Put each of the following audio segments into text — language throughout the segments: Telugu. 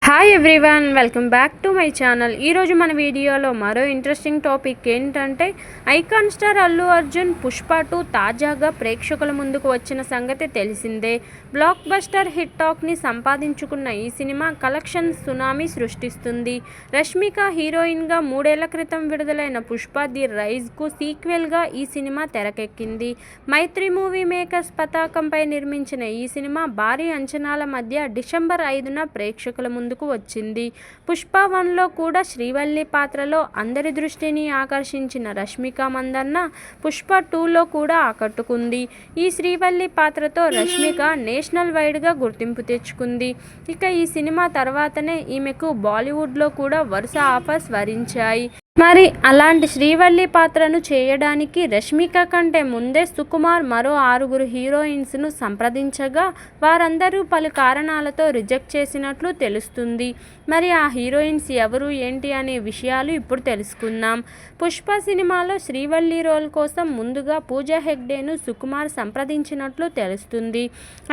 Hi everyone, welcome back to my channel. ఈరోజు మన వీడియోలో మరో ఇంట్రెస్టింగ్ టాపిక్ ఏంటంటే ఐకాన్ స్టార్ అల్లు అర్జున్ పుష్ప 2 తాజాగా ప్రేక్షకుల ముందుకు వచ్చిన సంగతి తెలిసిందే. బ్లాక్ బస్టర్ హిట్ టాక్ని సంపాదించుకున్న ఈ సినిమా కలెక్షన్ సునామీ సృష్టిస్తుంది. రష్మిక హీరోయిన్గా 3 ఏళ్ల క్రితం విడుదలైన పుష్ప ది రైజ్కు సీక్వెల్గా ఈ సినిమా తెరకెక్కింది. మైత్రి మూవీ మేకర్స్ పతాకంపై నిర్మించిన ఈ సినిమా భారీ అంచనాల మధ్య డిసెంబర్ 5న ప్రేక్షకుల ముందుకు వచ్చింది. పుష్ప 1లో కూడా శ్రీవల్లి పాత్రలో అందరి దృష్టిని ఆకర్షించిన రష్మిక మందన్న పుష్ప 2లో కూడా ఆకట్టుకుంది. ఈ శ్రీవల్లి పాత్రతో రష్మిక నేషనల్ వైడ్గా గుర్తింపు తెచ్చుకుంది. ఇక ఈ సినిమా తర్వాతనే ఈమెకు బాలీవుడ్లో కూడా వరుస ఆఫర్స్ వరించాయి. మరి అలాంటి శ్రీవల్లి పాత్రను చేయడానికి రష్మిక కంటే ముందే సుకుమార్ మరో 6 హీరోయిన్స్ను సంప్రదించగా వారందరూ పలు కారణాలతో రిజెక్ట్ చేసినట్లు తెలుస్తుంది. మరి ఆ హీరోయిన్స్ ఎవరు ఏంటి అనే విషయాలు ఇప్పుడు తెలుసుకుందాం. పుష్ప సినిమాలో శ్రీవల్లి రోల్ కోసం ముందుగా పూజా హెగ్డేను సుకుమార్ సంప్రదించినట్లు తెలుస్తుంది.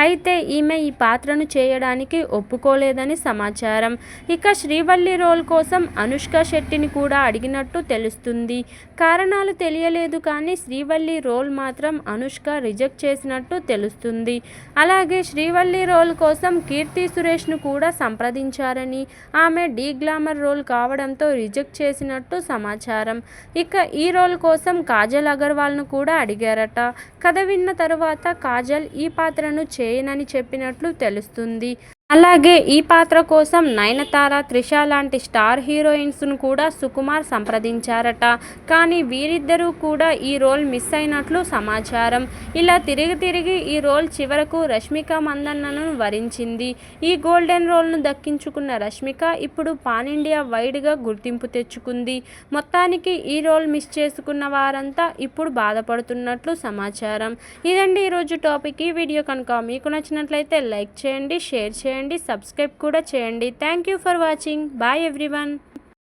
అయితే ఈమె ఈ పాత్రను చేయడానికి ఒప్పుకోలేదని సమాచారం. ఇక శ్రీవల్లి రోల్ కోసం అనుష్క శెట్టిని కూడా అడిగినట్టు తెలుస్తుంది. కారణాలు తెలియలేదు కానీ శ్రీవల్లి రోల్ మాత్రం అనుష్క రిజెక్ట్ చేసినట్టు తెలుస్తుంది. అలాగే శ్రీవల్లి రోల్ కోసం కీర్తి సురేష్ను కూడా సంప్రదించారని, ఆమె డీ గ్లామర్ రోల్ కావడంతో రిజెక్ట్ చేసినట్టు సమాచారం. ఇక ఈ రోల్ కోసం కాజల్ అగర్వాల్ను కూడా అడిగారట. కథ విన్న తరువాత కాజల్ ఈ పాత్రను చేయనని చెప్పినట్లు తెలుస్తుంది. అలాగే ఈ పాత్ర కోసం నయనతార, త్రిష లాంటి స్టార్ హీరోయిన్స్ను కూడా సుకుమార్ సంప్రదించారట. కానీ వీరిద్దరూ కూడా ఈ రోల్ మిస్ అయినట్లు సమాచారం. ఇలా తిరిగి ఈ రోల్ చివరకు రష్మిక మందన్నను వరించింది. ఈ గోల్డెన్ రోల్ను దక్కించుకున్న రష్మిక ఇప్పుడు పాన్ ఇండియా వైడ్గా గుర్తింపు తెచ్చుకుంది. మొత్తానికి ఈ రోల్ మిస్ చేసుకున్న వారంతా ఇప్పుడు బాధపడుతున్నట్లు సమాచారం. ఇదండి ఈరోజు టాపిక్. ఈ వీడియో కనుక మీకు నచ్చినట్లయితే లైక్ చేయండి, షేర్ చేయండి, సబ్స్క్రైబ్ కూడా చేయండి. Thank you for watching. Bye everyone.